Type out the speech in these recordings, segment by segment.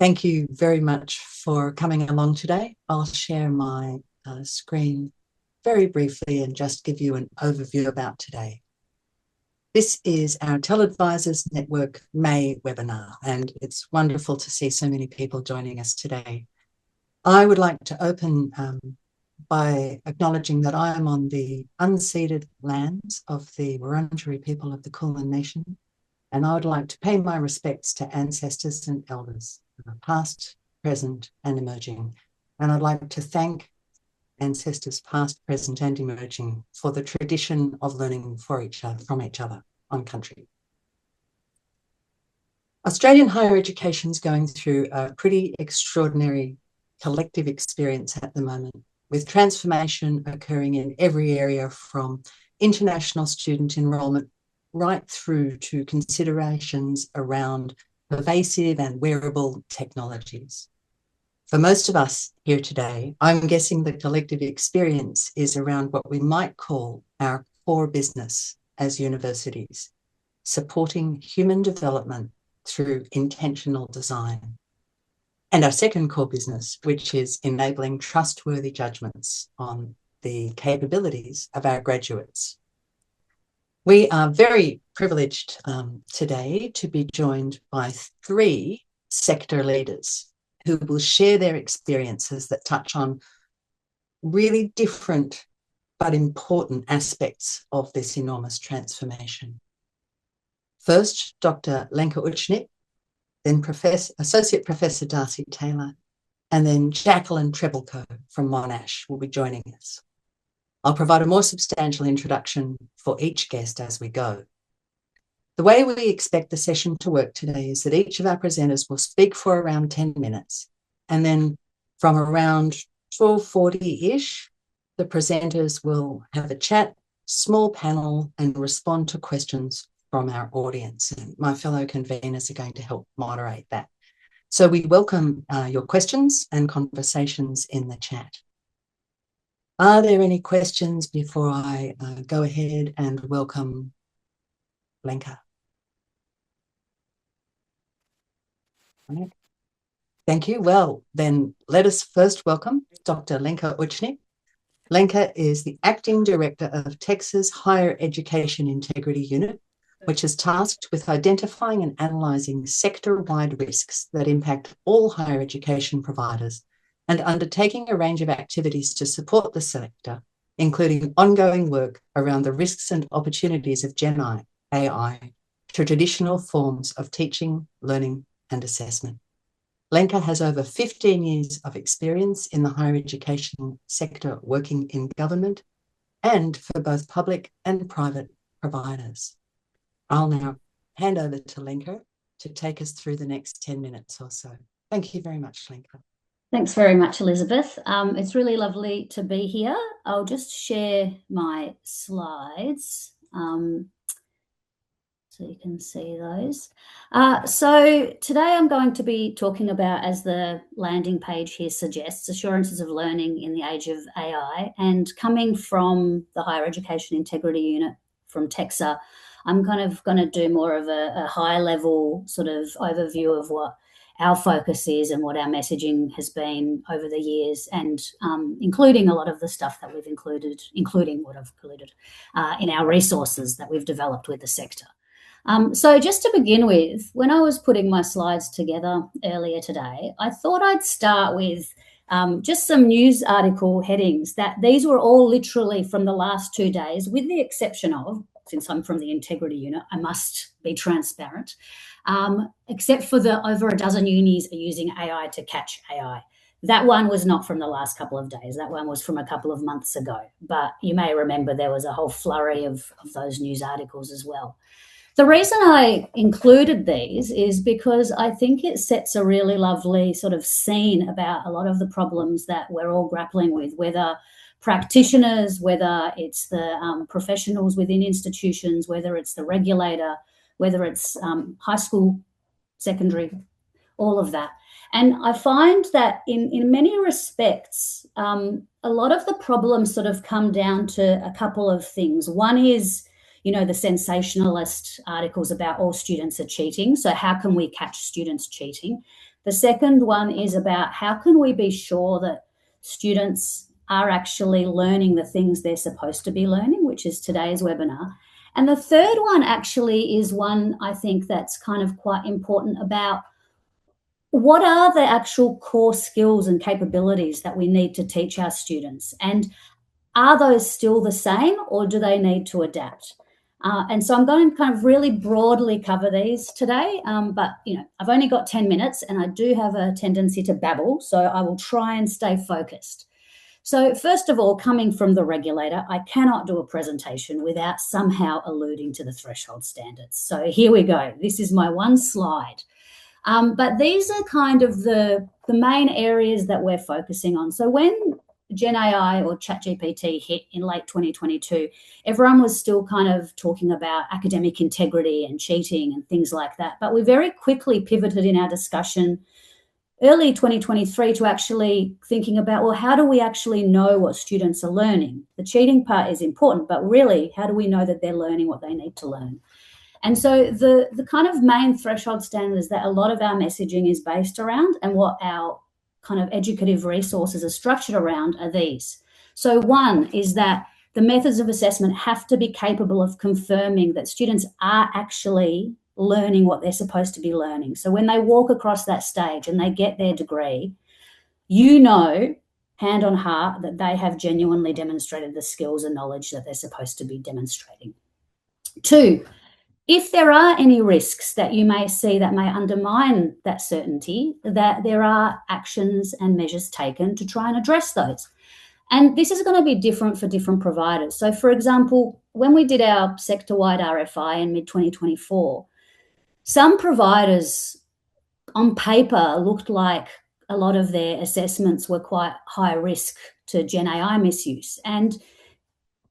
Thank you very much for coming along today. I'll share my screen very briefly and just give you an overview about today. This is our TELedvisors Network May webinar, and it's wonderful to see so many people joining us today. I would like to open by acknowledging that I am on the unceded lands of the Wurundjeri people of the Kulin Nation, and I would like to pay my respects to ancestors and elders, past, present, and emerging. And I'd like to thank ancestors past, present, and emerging for the tradition of learning from each other on country. Australian higher education is going through a pretty extraordinary collective experience at the moment, with transformation occurring in every area from international student enrolment right through to considerations around pervasive and wearable technologies. For most of us here today, I'm guessing the collective experience is around what we might call our core business as universities, supporting human development through intentional design. And our second core business, which is enabling trustworthy judgments on the capabilities of our graduates. We are very privileged today to be joined by 3 sector leaders who will share their experiences that touch on really different but important aspects of this enormous transformation. First, Dr. Lenka Uchnik, then Associate Professor Darcy Taylor, and then Jacqueline Trebelko from Monash will be joining us. I'll provide a more substantial introduction for each guest as we go. The way we expect the session to work today is that each of our presenters will speak for around 10 minutes, and then from around 12:40-ish, the presenters will have a chat, small panel, and respond to questions from our audience. And my fellow conveners are going to help moderate that. So we welcome your questions and conversations in the chat. Are there any questions before I go ahead and welcome Lenka? Thank you. Well, then let us first welcome Dr. Lenka Uchnik. Lenka is the Acting Director of Texas Higher Education Integrity Unit, which is tasked with identifying and analysing sector-wide risks that impact all higher education providers and undertaking a range of activities to support the sector, including ongoing work around the risks and opportunities of Gen AI to traditional forms of teaching, learning, and assessment. Lenka has over 15 years of experience in the higher education sector, working in government and for both public and private providers. I'll now hand over to Lenka to take us through the next 10 minutes or so. Thank you very much, Lenka. Thanks very much, Elizabeth. It's really lovely to be here. I'll just share my slides so you can see those. So today I'm going to be talking about, as the landing page here suggests, assurances of learning in the age of AI. And coming from the Higher Education Integrity Unit from TEXA, I'm kind of going to do more of a high-level sort of overview of what our focus is and what our messaging has been over the years, and including a lot of the stuff that we've included, including what I've included in our resources that we've developed with the sector. So just to begin with, when I was putting my slides together earlier today, I thought I'd start with just some news article headings. That these were all literally from the last 2 days, with the exception of, since I'm from the Integrity Unit, I must be transparent, except for the over a dozen unis are using AI to catch AI. That one was not from the last couple of days. That one was from a couple of months ago. But you may remember there was a whole flurry of those news articles as well. The reason I included these is because I think it sets a really lovely sort of scene about a lot of the problems that we're all grappling with, whether practitioners, whether it's the professionals within institutions, whether it's the regulator, whether it's high school, secondary, all of that. And I find that in many respects, a lot of the problems sort of come down to a couple of things. One is, you know, the sensationalist articles about all students are cheating. So how can we catch students cheating? The second one is about how can we be sure that students are actually learning the things they're supposed to be learning, which is today's webinar. And the third one actually is one I think that's kind of quite important about what are the actual core skills and capabilities that we need to teach our students? And are those still the same, or do they need to adapt? And so I'm going to kind of really broadly cover these today, but I've only got 10 minutes and I do have a tendency to babble, so I will try and stay focused. So first of all, coming from the regulator, I cannot do a presentation without somehow alluding to the threshold standards. So here we go. This is my one slide. But these are kind of the main areas that we're focusing on. So when Gen AI or ChatGPT hit in late 2022, everyone was still kind of talking about academic integrity and cheating and things like that. But we very quickly pivoted in our discussion early 2023 to actually thinking about, well, how do we actually know what students are learning? The cheating part is important, but really, how do we know that they're learning what they need to learn? And so the kind of main threshold standards that a lot of our messaging is based around and what our kind of educative resources are structured around are these. So one is that the methods of assessment have to be capable of confirming that students are actually learning what they're supposed to be learning. So when they walk across that stage and they get their degree, hand on heart, that they have genuinely demonstrated the skills and knowledge that they're supposed to be demonstrating. Two, if there are any risks that you may see that may undermine that certainty, that there are actions and measures taken to try and address those. And this is going to be different for different providers. So, for example, when we did our sector-wide RFI in mid-2024, some providers on paper looked like a lot of their assessments were quite high risk to Gen AI misuse. And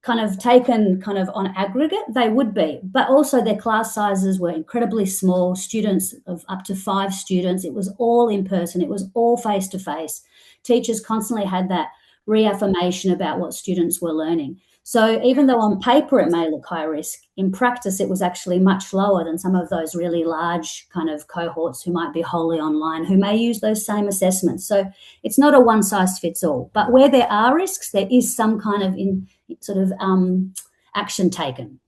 kind of taken kind of on aggregate, they would be, but also their class sizes were incredibly small, students of up to 5 students. It was all in person. It was all face-to-face. Teachers constantly had that reaffirmation about what students were learning. So even though on paper it may look high risk, in practice it was actually much lower than some of those really large kind of cohorts who might be wholly online, who may use those same assessments. So it's not a one size fits all, but where there are risks, there is some kind of action taken.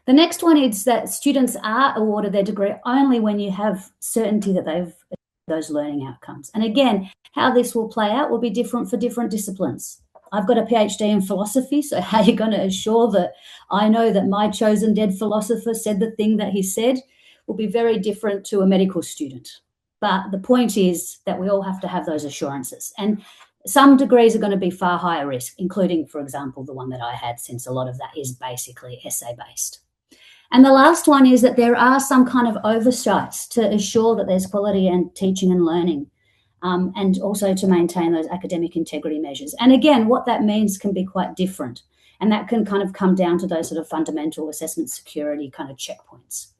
The next one is that students are awarded their degree only when you have certainty that they've those learning outcomes. And again, how this will play out will be different for different disciplines. I've got a PhD in philosophy, so how you're going to assure that I know that my chosen dead philosopher said the thing that he said will be very different to a medical student. But the point is that we all have to have those assurances. And some degrees are going to be far higher risk, including, for example, the one that I had, since a lot of that is basically essay-based. And the last one is that there are some kind of oversights to assure that there's quality and teaching and learning, and also to maintain those academic integrity measures. And again, what that means can be quite different. And that can kind of come down to those sort of fundamental assessment security kind of checkpoints.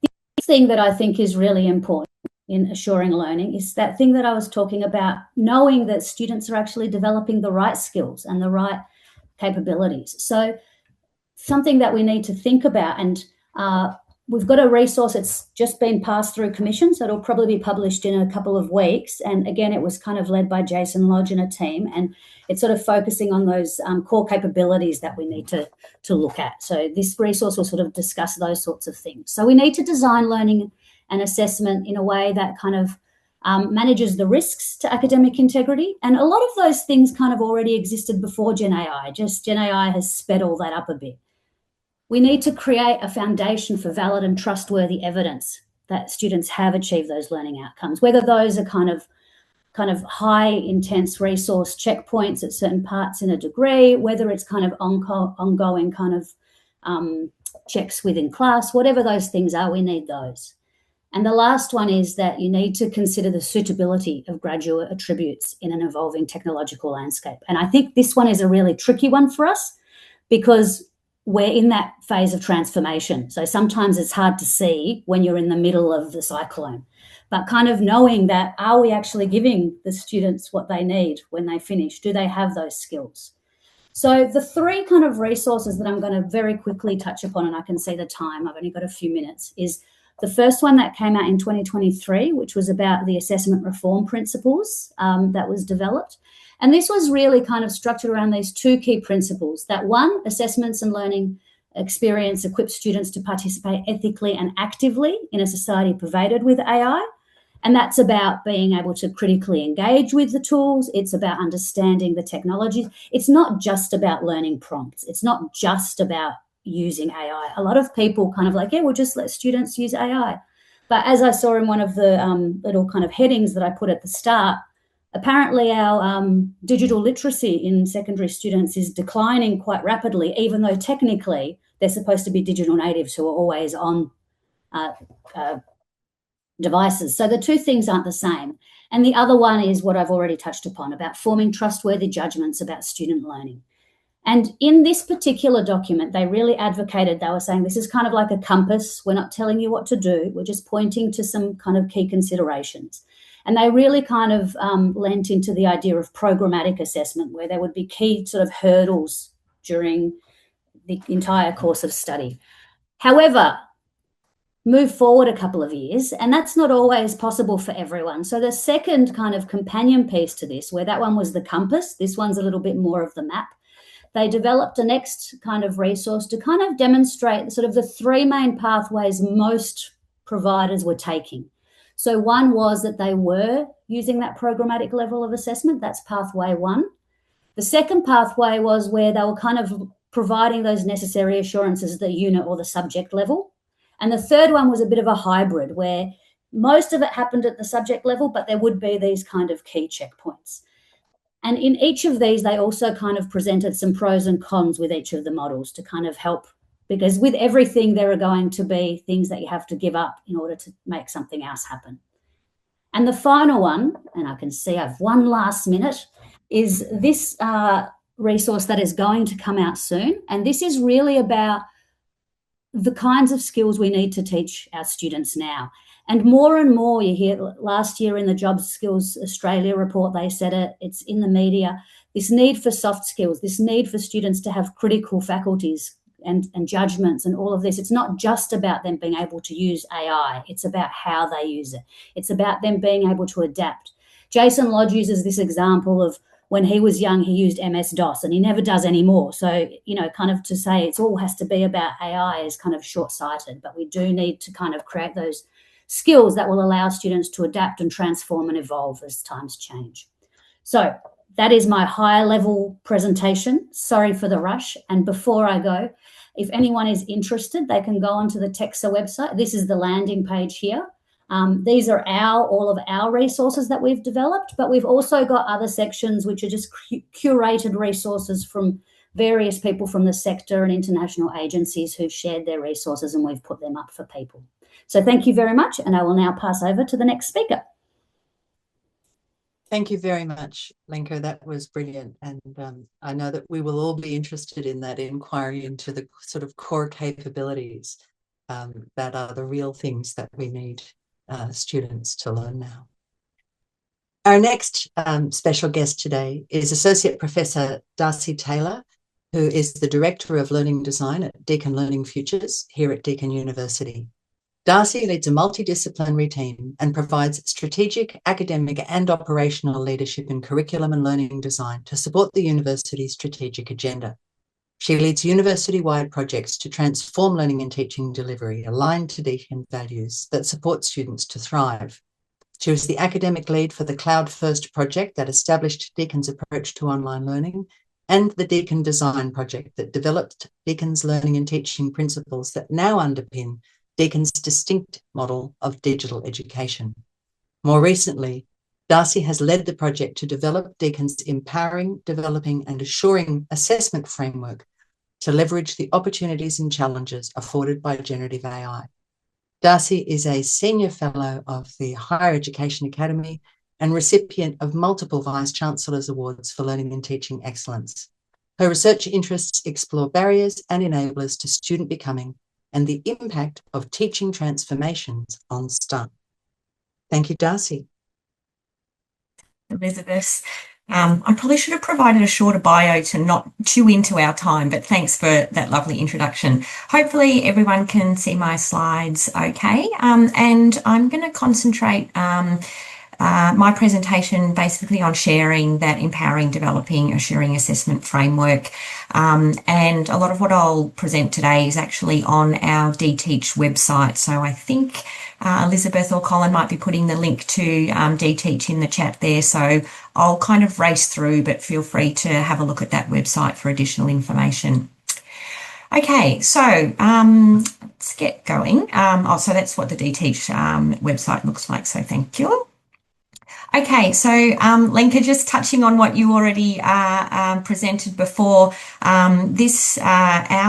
The thing that I think is really important in assuring learning is that thing that I was talking about, knowing that students are actually developing the right skills and the right capabilities. So something that we need to think about, and we've got a resource that's just been passed through commission, so it'll probably be published in a couple of weeks. And again, it was kind of led by Jason Lodge and a team, and it's sort of focusing on those core capabilities that we need to look at. So this resource will sort of discuss those sorts of things. So we need to design learning and assessment in a way that kind of manages the risks to academic integrity. And a lot of those things kind of already existed before Gen AI, just Gen AI has sped all that up a bit. We need to create a foundation for valid and trustworthy evidence that students have achieved those learning outcomes, whether those are kind of high intense resource checkpoints at certain parts in a degree, whether it's kind of ongoing kind of checks within class, whatever those things are, we need those. And the last one is that you need to consider the suitability of graduate attributes in an evolving technological landscape. And I think this one is a really tricky one for us because we're in that phase of transformation. So sometimes it's hard to see when you're in the middle of the cyclone, but kind of knowing that, are we actually giving the students what they need when they finish? Do they have those skills? So the 3 kind of resources that I'm going to very quickly touch upon, and I can see the time, I've only got a few minutes, is The first one that came out in 2023, which was about the assessment reform principles that was developed. And this was really kind of structured around these two key principles. That one, assessments and learning experience equip students to participate ethically and actively in a society pervaded with AI. And that's about being able to critically engage with the tools. It's about understanding the technologies. It's not just about learning prompts. It's not just about using AI. A lot of people kind of like, yeah, we'll just let students use AI. But as I saw in one of the little kind of headings that I put at the start, apparently our digital literacy in secondary students is declining quite rapidly, even though technically they're supposed to be digital natives who are always on devices. So the two things aren't the same. And the other one is what I've already touched upon about forming trustworthy judgments about student learning. And in this particular document, they really advocated, they were saying this is kind of like a compass. We're not telling you what to do. We're just pointing to some kind of key considerations. And they really kind of lent into the idea of programmatic assessment, where there would be key sort of hurdles during the entire course of study. However, move forward a couple of years, and that's not always possible for everyone. So the second kind of companion piece to this, where that one was the compass, this one's a little bit more of the map. They developed a next kind of resource to kind of demonstrate sort of the three main pathways most providers were taking. So one was that they were using that programmatic level of assessment. That's pathway one. The second pathway was where they were kind of providing those necessary assurances at the unit or the subject level. And the third one was a bit of a hybrid, where most of it happened at the subject level, but there would be these kind of key checkpoints. And in each of these, they also kind of presented some pros and cons with each of the models to kind of help, because with everything, there are going to be things that you have to give up in order to make something else happen. And the final one, and I can see I've one last minute, is this resource that is going to come out soon. And this is really about the kinds of skills we need to teach our students now. And more, you hear last year in the Job Skills Australia report, they said it, it's in the media, this need for soft skills, this need for students to have critical faculties and judgments and all of this. It's not just about them being able to use AI. It's about how they use it. It's about them being able to adapt. Jason Lodge uses this example of when he was young, he used MS-DOS and he never does anymore. So, kind of to say it's all has to be about AI is kind of short-sighted, but we do need to kind of create those skills that will allow students to adapt and transform and evolve as times change. So that is my high-level presentation. Sorry for the rush. And before I go, if anyone is interested, they can go onto the TEXA website. This is the landing page here. These are all of our resources that we've developed, but we've also got other sections which are just curated resources from various people from the sector and international agencies who've shared their resources, and we've put them up for people. So thank you very much, and I will now pass over to the next speaker. Thank you very much, Lenka. That was brilliant. And I know that we will all be interested in that inquiry into the sort of core capabilities that are the real things that we need students to learn now. Our next special guest today is Associate Professor Darcy Taylor, who is the Director of Learning Design at Deakin Learning Futures here at Deakin University. Darcy leads a multidisciplinary team and provides strategic, academic and operational leadership in curriculum and learning design to support the university's strategic agenda. She leads university-wide projects to transform learning and teaching delivery aligned to Deakin values that support students to thrive. She was the academic lead for the Cloud First project that established Deakin's approach to online learning, and the Deakin Design project that developed Deakin's learning and teaching principles that now underpin Deakin's distinct model of digital education. More recently, Darcy has led the project to develop Deakin's empowering, developing and assuring assessment framework to leverage the opportunities and challenges afforded by generative AI. Darcy is a Senior Fellow of the Higher Education Academy and recipient of multiple Vice-Chancellor's Awards for Learning and Teaching Excellence. Her research interests explore barriers and enablers to student becoming and the impact of teaching transformations on staff. Thank you, Darcy. Elizabeth, I probably should have provided a shorter bio to not chew into our time, but thanks for that lovely introduction. Hopefully everyone can see my slides okay. And I'm going to concentrate my presentation basically on sharing that empowering, developing, assuring assessment framework. And a lot of what I'll present today is actually on our DTeach website. So I think Elizabeth or Colin might be putting the link to DTeach in the chat there. So I'll kind of race through, but feel free to have a look at that website for additional information. Okay, so let's get going. So that's what the DTeach website looks like. So thank you. Okay, so Lenka, just touching on what you already presented before, our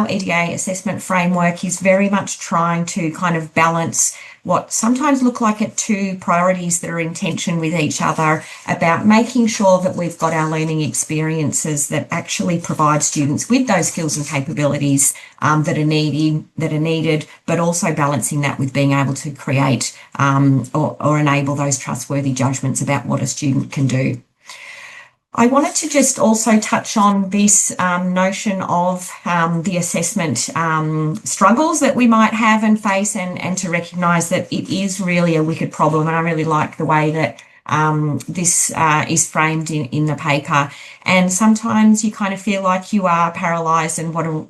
EDA assessment framework is very much trying to kind of balance what sometimes look like two priorities that are in tension with each other, about making sure that we've got our learning experiences that actually provide students with those skills and capabilities that are needed, but also balancing that with being able to create or enable those trustworthy judgments about what a student can do. I wanted to just also touch on this notion of the assessment struggles that we might have and face, and to recognise that it is really a wicked problem. And I really like the way that this is framed in the paper. And sometimes you kind of feel like you are paralysed, and what are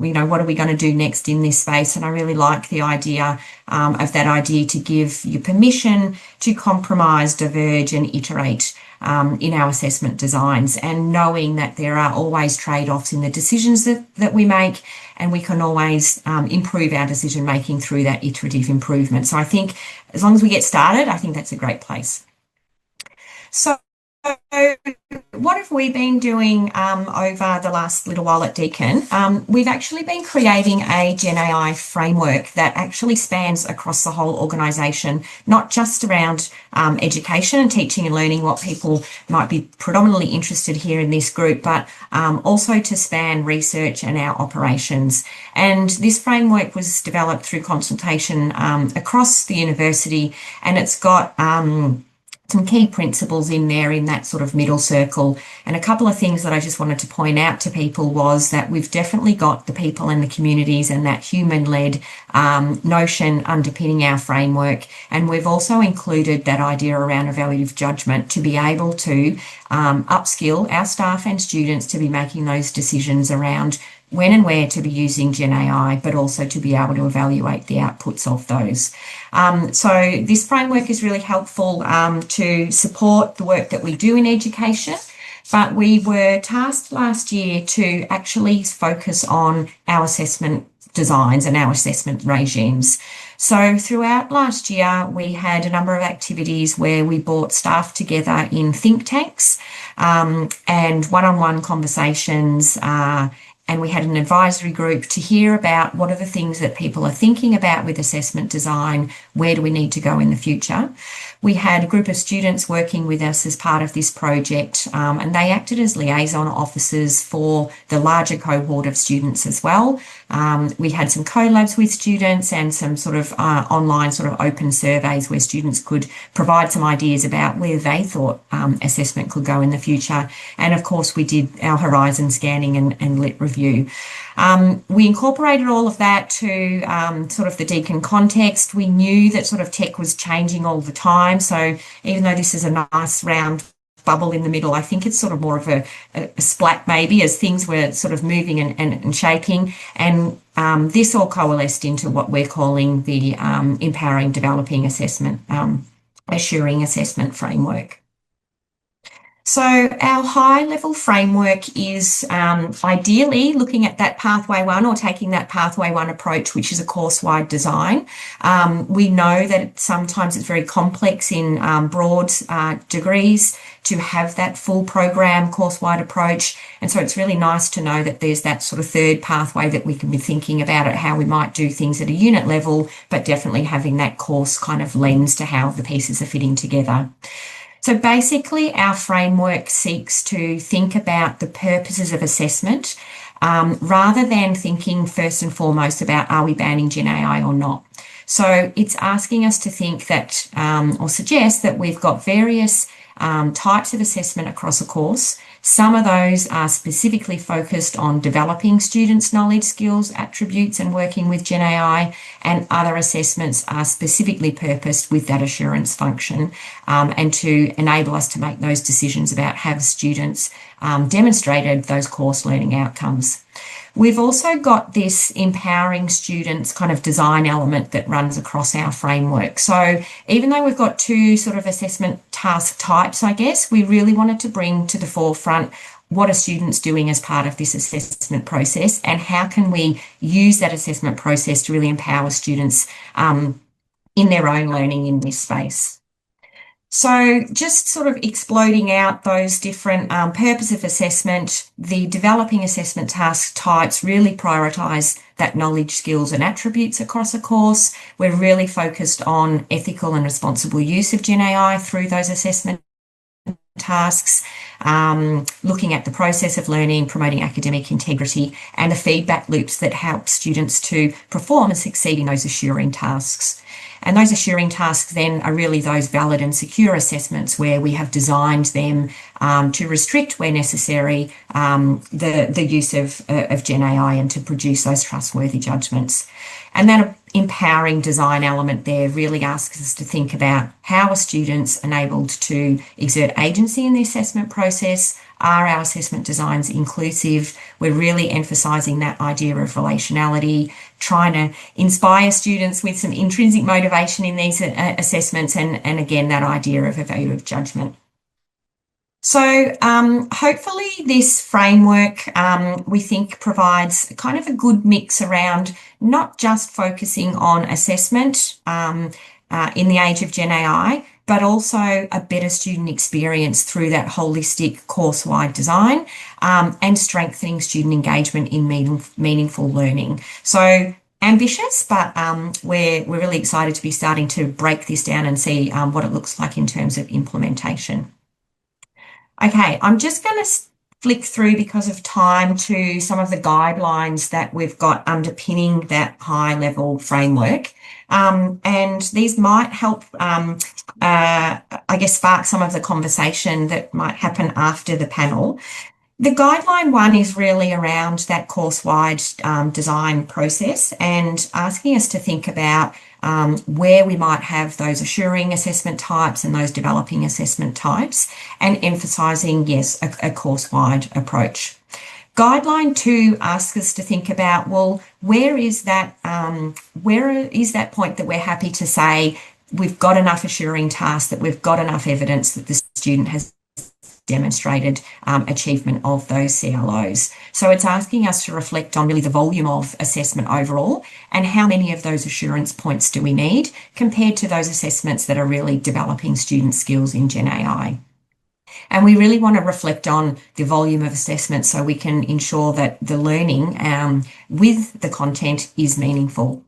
we going to do next in this space? And I really like the idea of that idea to give you permission to compromise, diverge, and iterate in our assessment designs, and knowing that there are always trade-offs in the decisions that we make, and we can always improve our decision making through that iterative improvement. So I think as long as we get started, I think that's a great place. So what have we been doing over the last little while at Deakin? We've actually been creating a Gen AI framework that actually spans across the whole organisation, not just around education and teaching and learning, what people might be predominantly interested here in this group, but also to span research and our operations. And this framework was developed through consultation across the university, and it's got some key principles in there in that sort of middle circle. And a couple of things that I just wanted to point out to people was that we've definitely got the people and the communities and that human-led notion underpinning our framework. And we've also included that idea around evaluative judgment to be able to upskill our staff and students to be making those decisions around when and where to be using Gen AI, but also to be able to evaluate the outputs of those. So this framework is really helpful to support the work that we do in education, but we were tasked last year to actually focus on our assessment designs and our assessment regimes. So throughout last year, we had a number of activities where we brought staff together in think tanks and one-on-one conversations, and we had an advisory group to hear about what are the things that people are thinking about with assessment design, where do we need to go in the future. We had a group of students working with us as part of this project, and they acted as liaison officers for the larger cohort of students as well. We had some collabs with students and some sort of online sort of open surveys where students could provide some ideas about where they thought assessment could go in the future. And of course, we did our horizon scanning and lit review. We incorporated all of that to sort of the Deakin context. We knew that sort of tech was changing all the time. So even though this is a nice round bubble in the middle, I think it's sort of more of a splat maybe, as things were sort of moving and shaking. And this all coalesced into what we're calling the empowering, developing assessment, assuring assessment framework. So our high-level framework is ideally looking at that pathway one, or taking that pathway one approach, which is a course-wide design. We know that sometimes it's very complex in broad degrees to have that full program course-wide approach. And so it's really nice to know that there's that sort of third pathway that we can be thinking about at how we might do things at a unit level, but definitely having that course kind of lens to how the pieces are fitting together. So basically, our framework seeks to think about the purposes of assessment rather than thinking first and foremost about are we banning Gen AI or not. So it's asking us to think that or suggest that we've got various types of assessment across a course. Some of those are specifically focused on developing students' knowledge, skills, attributes, and working with Gen AI, and other assessments are specifically purposed with that assurance function and to enable us to make those decisions about have students demonstrated those course learning outcomes. We've also got this empowering students kind of design element that runs across our framework. So even though we've got two sort of assessment task types, I guess, we really wanted to bring to the forefront what are students doing as part of this assessment process, and how can we use that assessment process to really empower students in their own learning in this space. So just sort of exploding out those different purposes of assessment, the developing assessment task types really prioritise that knowledge, skills and attributes across a course. We're really focused on ethical and responsible use of Gen AI through those assessment tasks, looking at the process of learning, promoting academic integrity, and the feedback loops that help students to perform and succeed in those assuring tasks. And those assuring tasks then are really those valid and secure assessments where we have designed them to restrict, where necessary, the use of Gen AI and to produce those trustworthy judgments. And then empowering design element there really asks us to think about how are students enabled to exert agency in the assessment process. Are our assessment designs inclusive? We're really emphasising that idea of relationality, trying to inspire students with some intrinsic motivation in these assessments, and again, that idea of evaluative judgment. So hopefully this framework we think provides kind of a good mix around not just focusing on assessment in the age of Gen AI, but also a better student experience through that holistic course-wide design and strengthening student engagement in meaningful learning. So ambitious, but we're really excited to be starting to break this down and see what it looks like in terms of implementation. Okay, I'm just going to flick through because of time to some of the guidelines that we've got underpinning that high-level framework. And these might help, I guess, spark some of the conversation that might happen after the panel. The guideline one is really around that course-wide design process and asking us to think about where we might have those assuring assessment types and those developing assessment types, and emphasising, yes, a course-wide approach. Guideline 2 asks us to think about, well, where is that point that we're happy to say we've got enough assuring tasks, that we've got enough evidence that the student has demonstrated achievement of those CLOs. So it's asking us to reflect on really the volume of assessment overall and how many of those assurance points do we need compared to those assessments that are really developing student skills in Gen AI. And we really want to reflect on the volume of assessment so we can ensure that the learning with the content is meaningful.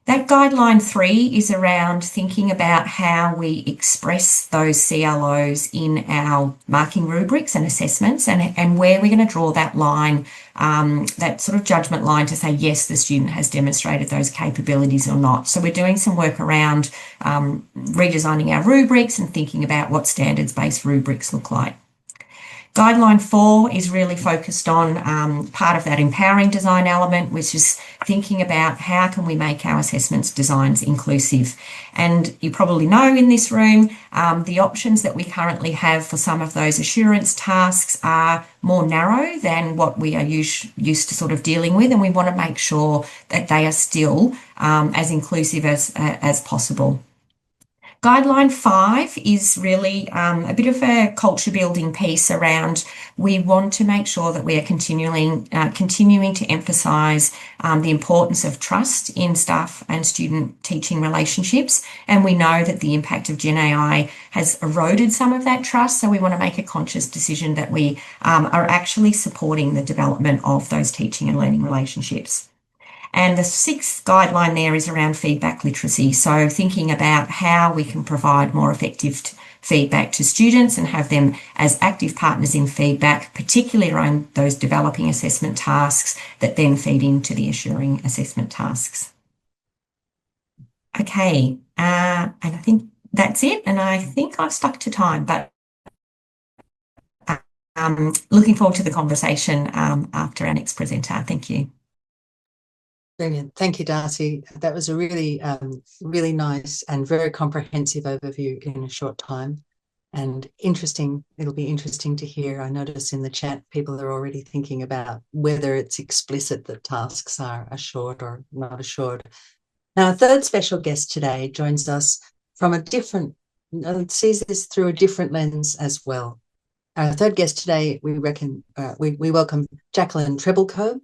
That guideline 3 is around thinking about how we express those CLOs in our marking rubrics and assessments, and where we're going to draw that line, that sort of judgment line to say, yes, the student has demonstrated those capabilities or not. So we're doing some work around redesigning our rubrics and thinking about what standards-based rubrics look like. Guideline 4 is really focused on part of that empowering design element, which is thinking about how can we make our assessments designs inclusive. And you probably know in this room, the options that we currently have for some of those assurance tasks are more narrow than what we are used to sort of dealing with, and we want to make sure that they are still as inclusive as possible. Guideline 5 is really a bit of a culture building piece around we want to make sure that we are continuing to emphasise the importance of trust in staff and student teaching relationships. And we know that the impact of Gen AI has eroded some of that trust. So we want to make a conscious decision that we are actually supporting the development of those teaching and learning relationships. And the 6th guideline there is around feedback literacy. So thinking about how we can provide more effective feedback to students and have them as active partners in feedback, particularly around those developing assessment tasks that then feed into the assuring assessment tasks. Okay, and I think that's it. And I think I've stuck to time, but Looking forward to the conversation after our next presenter. Thank you. Brilliant. Thank you, Darcy. That was a really, really nice and very comprehensive overview in a short time. And interesting, it'll be interesting to hear. I notice in the chat, people are already thinking about whether it's explicit that tasks are assured or not assured. Now, our third special guest today joins us from a different, sees this through a different lens as well. Our third guest today, we welcome Jacqueline Trebleco.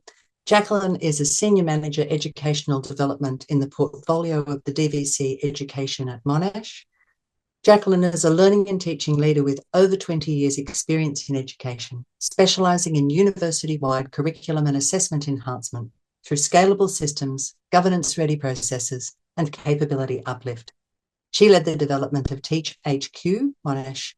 Jacqueline is a Senior Manager Educational Development in the portfolio of the DVC Education at Monash. Jacqueline is a learning and teaching leader with over 20 years experience in education, specialising in university-wide curriculum and assessment enhancement through scalable systems, governance-ready processes, and capability uplift. She led the development of Teach HQ, Monash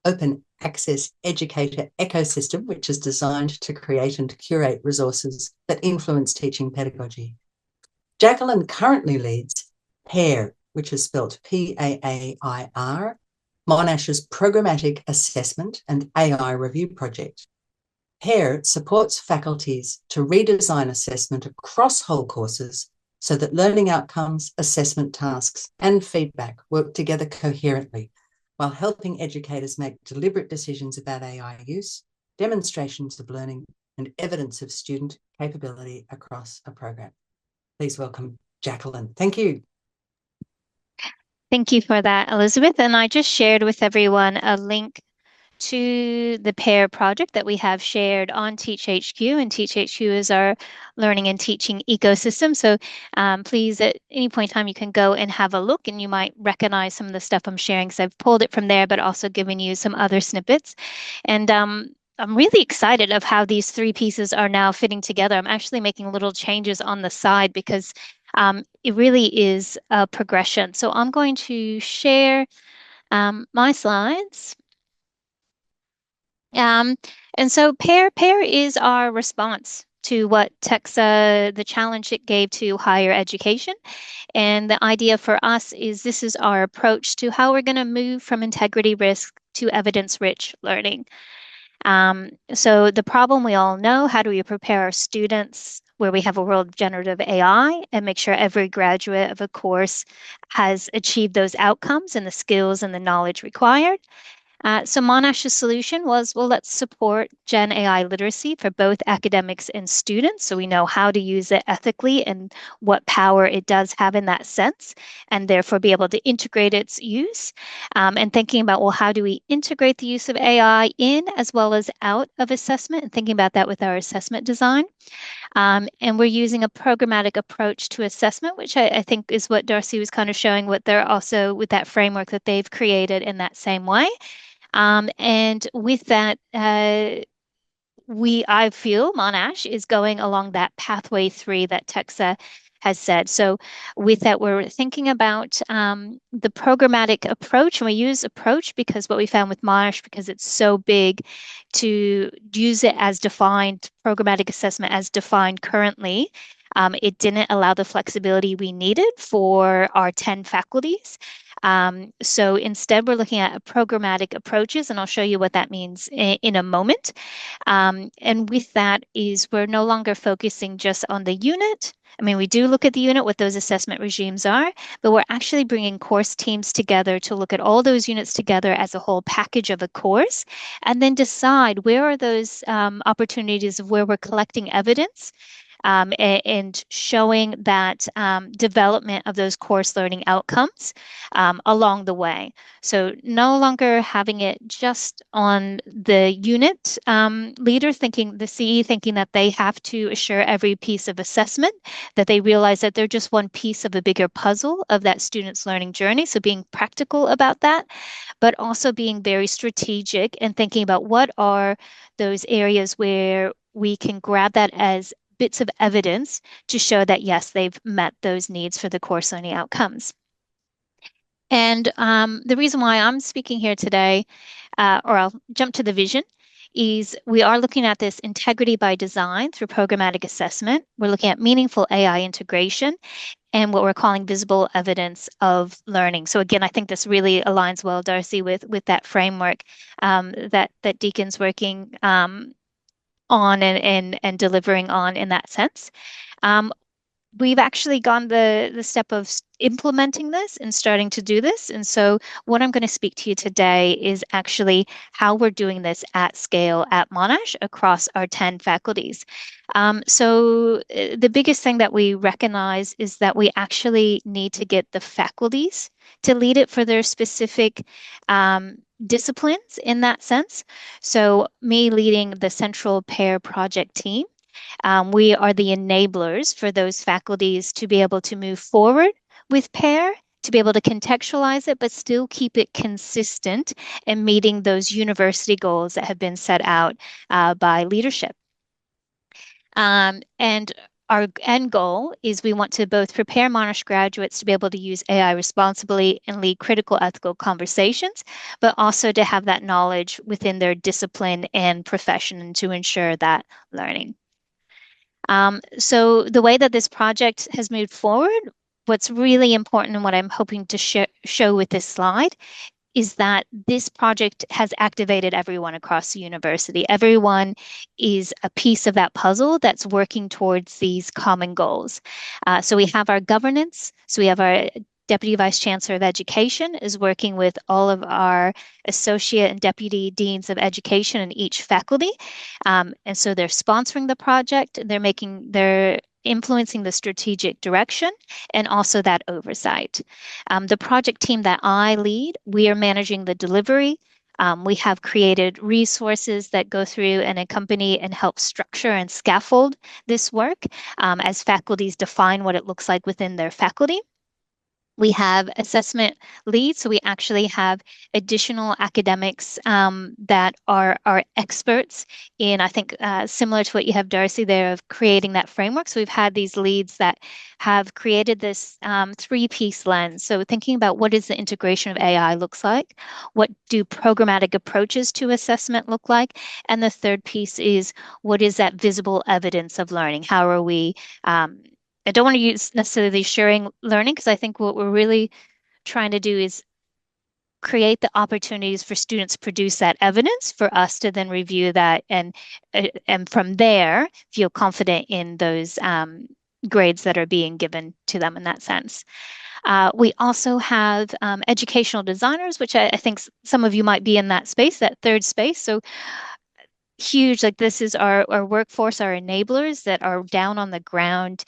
open access educator ecosystem, which is designed to create and curate resources that influence teaching pedagogy. Jacqueline currently leads PAIR, which is spelled P-A-A-I-R, Monash's Programmatic Assessment and AI Review Project. PAIR supports faculties to redesign assessment across whole courses so that learning outcomes, assessment tasks, and feedback work together coherently, while helping educators make deliberate decisions about AI use, demonstrations of learning, and evidence of student capability across a program. Please welcome Jacqueline. Thank you. Thank you for that, Elizabeth. And I just shared with everyone a link to the PAIR project that we have shared on Teach HQ, and Teach HQ is our learning and teaching ecosystem. So please, at any point in time, you can go and have a look, and you might recognize some of the stuff I'm sharing because I've pulled it from there, but also given you some other snippets. And I'm really excited of how these three pieces are now fitting together. I'm actually making little changes on the side because it really is a progression. So I'm going to share my slides. And so PAIR is our response to what the challenge it gave to higher education. And the idea for us is this is our approach to how we're going to move from integrity risk to evidence-rich learning. So the problem we all know, how do we prepare our students where we have a world of generative AI and make sure every graduate of a course has achieved those outcomes and the skills and the knowledge required? So Monash's solution was, well, let's support Gen AI literacy for both academics and students, so we know how to use it ethically and what power it does have in that sense, and therefore be able to integrate its use. And thinking about, well, how do we integrate the use of AI in as well as out of assessment, and thinking about that with our assessment design. And we're using a programmatic approach to assessment, which I think is what Darcy was kind of showing, what they're also with that framework that they've created in that same way. And with that, I feel Monash is going along that pathway 3 that Texa has said. So with that, we're thinking about the programmatic approach, and we use approach because what we found with Monash, because it's so big, to use it as defined, programmatic assessment as defined currently, it didn't allow the flexibility we needed for our 10 faculties. So instead, we're looking at programmatic approaches, and I'll show you what that means in a moment. And with that is we're no longer focusing just on the unit. I mean, we do look at the unit, what those assessment regimes are, but we're actually bringing course teams together to look at all those units together as a whole package of a course, and then decide where are those opportunities of where we're collecting evidence and showing that development of those course learning outcomes along the way. So no longer having it just on the unit leader thinking, the CE thinking that they have to assure every piece of assessment, that they realize that they're just one piece of a bigger puzzle of that student's learning journey. So being practical about that, but also being very strategic and thinking about what are those areas where we can grab that as bits of evidence to show that, yes, they've met those needs for the course learning outcomes. And the reason why I'm speaking here today, or I'll jump to the vision, is we are looking at this integrity by design through programmatic assessment. We're looking at meaningful AI integration and what we're calling visible evidence of learning. So again, I think this really aligns well, Darcy, with that framework that Deacon's working on and delivering on in that sense. We've actually gone the step of implementing this and starting to do this. And so what I'm going to speak to you today is actually how we're doing this at scale at Monash across our 10 faculties. So the biggest thing that we recognize is that we actually need to get the faculties to lead it for their specific disciplines in that sense. So me leading the central pair project team, we are the enablers for those faculties to be able to move forward with pair, to be able to contextualize it, but still keep it consistent and meeting those university goals that have been set out by leadership. And our end goal is we want to both prepare Monash graduates to be able to use AI responsibly and lead critical ethical conversations, but also to have that knowledge within their discipline and profession and to ensure that learning. So the way that this project has moved forward, what's really important and what I'm hoping to show with this slide is that this project has activated everyone across the university. Everyone is a piece of that puzzle that's working towards these common goals. So we have our governance, so we have our Deputy Vice Chancellor of Education is working with all of our associate and deputy deans of education in each faculty. And so they're sponsoring the project, they're influencing the strategic direction and also that oversight. The project team that I lead, we are managing the delivery. We have created resources that go through and accompany and help structure and scaffold this work as faculties define what it looks like within their faculty. We have assessment leads, so we actually have additional academics that are experts in, I think, similar to what you have, Darcy, there of creating that framework. So we've had these leads that have created this three-piece lens. So thinking about what does the integration of AI looks like, what do programmatic approaches to assessment look like, and the third piece is what is that visible evidence of learning? How are we I don't want to use necessarily sharing learning because I think what we're really trying to do is create the opportunities for students to produce that evidence for us to then review that and from there feel confident in those grades that are being given to them in that sense. We also have educational designers, which I think some of you might be in that space, that third space. So huge, like this is our workforce, our enablers that are down on the ground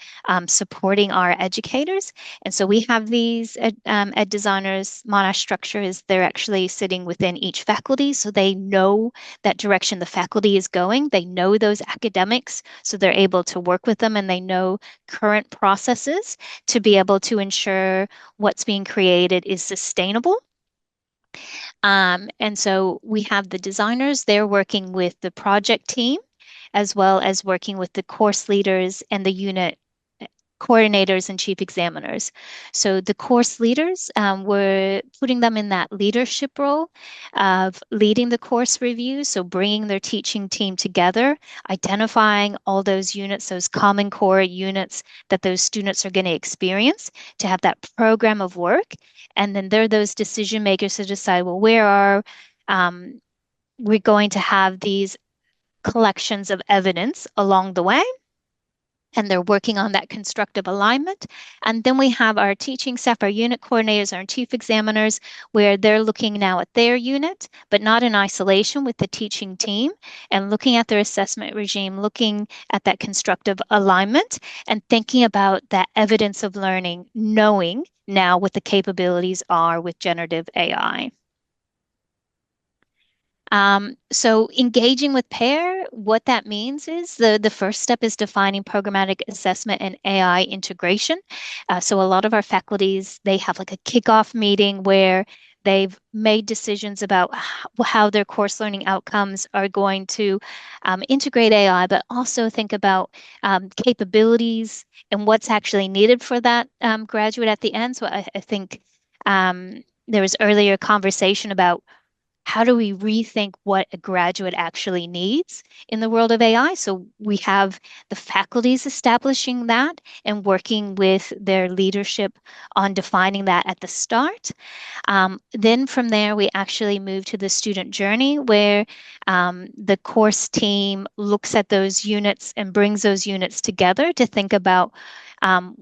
supporting our educators. And so we have these ed designers. Monash structure is they're actually sitting within each faculty, so they know that direction the faculty is going. They know those academics, so they're able to work with them and they know current processes to be able to ensure what's being created is sustainable. And so we have the designers, they're working with the project team, as well as working with the course leaders and the unit coordinators and chief examiners. So the course leaders, we're putting them in that leadership role of leading the course review, so bringing their teaching team together, identifying all those units, those common core units that those students are going to experience to have that program of work. And then they're those decision makers to decide, well, where are we're going to have these collections of evidence along the way, and they're working on that constructive alignment. And then we have our teaching staff, our unit coordinators, our chief examiners, where they're looking now at their unit, but not in isolation with the teaching team, and looking at their assessment regime, looking at that constructive alignment, and thinking about that evidence of learning, knowing now what the capabilities are with generative AI. So engaging with pair, what that means is the first step is defining programmatic assessment and AI integration. So a lot of our faculties, they have like a kickoff meeting where they've made decisions about how their course learning outcomes are going to integrate AI, but also think about capabilities and what's actually needed for that graduate at the end. So I think there was earlier conversation about how do we rethink what a graduate actually needs in the world of AI? So we have the faculties establishing that and working with their leadership on defining that at the start. Then from there, we actually move to the student journey where the course team looks at those units and brings those units together to think about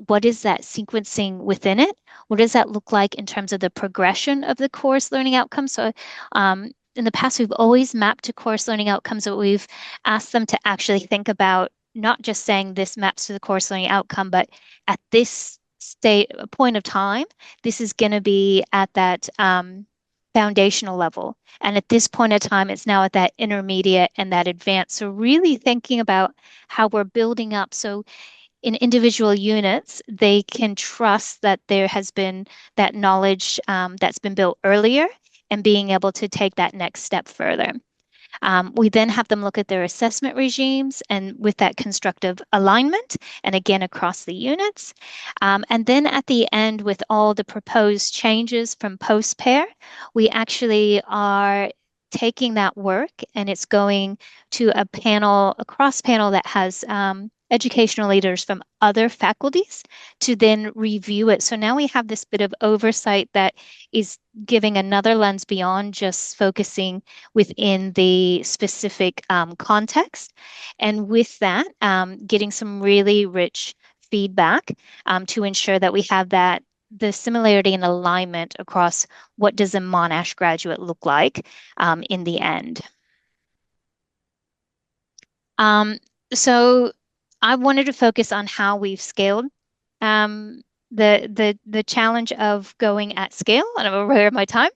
what is that sequencing within it? What does that look like in terms of the progression of the course learning outcomes? So in the past, we've always mapped to course learning outcomes, but we've asked them to actually think about not just saying this maps to the course learning outcome, but at this point of time, this is going to be at that foundational level. And at this point of time, it's now at that intermediate and that advanced. So really thinking about how we're building up. So in individual units, they can trust that there has been that knowledge that's been built earlier and being able to take that next step further. We then have them look at their assessment regimes and with that constructive alignment, and again across the units. And then at the end, with all the proposed changes from post-pair, we actually are taking that work and it's going to a panel, a cross panel that has educational leaders from other faculties to then review it. So now we have this bit of oversight that is giving another lens beyond just focusing within the specific context. And with that, getting some really rich feedback to ensure that we have that the similarity and alignment across what does a Monash graduate look like in the end. So I wanted to focus on how we've scaled the challenge of going at scale, and I'm aware of my time.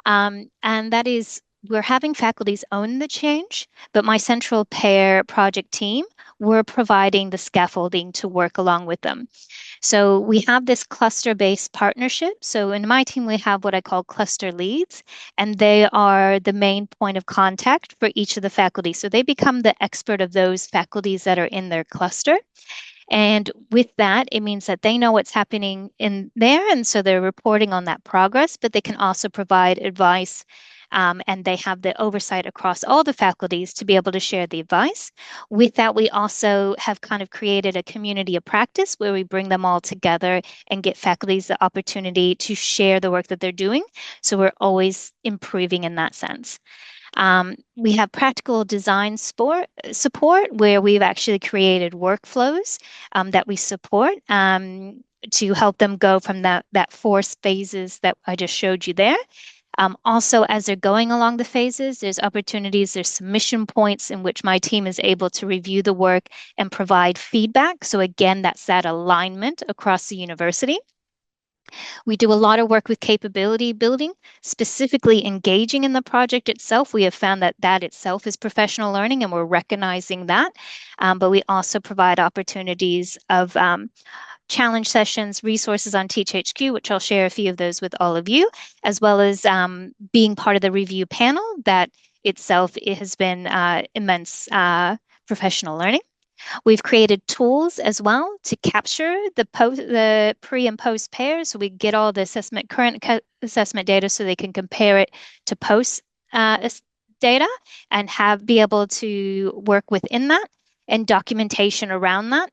And that is we're having faculties own the change, but my central pair project team, we're providing the scaffolding to work along with them. So we have this cluster-based partnership. So in my team, we have what I call cluster leads, and they are the main point of contact for each of the faculty. So they become the expert of those faculties that are in their cluster. And with that, it means that they know what's happening in there. And so they're reporting on that progress, but they can also provide advice. And they have the oversight across all the faculties to be able to share the advice. With that, we also have kind of created a community of practice where we bring them all together and get faculties the opportunity to share the work that they're doing. So we're always improving in that sense. We have practical design support where we've actually created workflows that we support to help them go from that 4 phases that I just showed you there. Also, as they're going along the phases, there's opportunities, there's submission points in which my team is able to review the work and provide feedback. So again, that's that alignment across the university. We do a lot of work with capability building, specifically engaging in the project itself. We have found that that itself is professional learning, and we're recognizing that. But we also provide opportunities of challenge sessions, resources on TeachHQ, which I'll share a few of those with all of you, as well as being part of the review panel that itself it has been immense professional learning. We've created tools as well to capture the pre and post pairs, so we get all the current assessment data so they can compare it to post data and be able to work within that, and documentation around that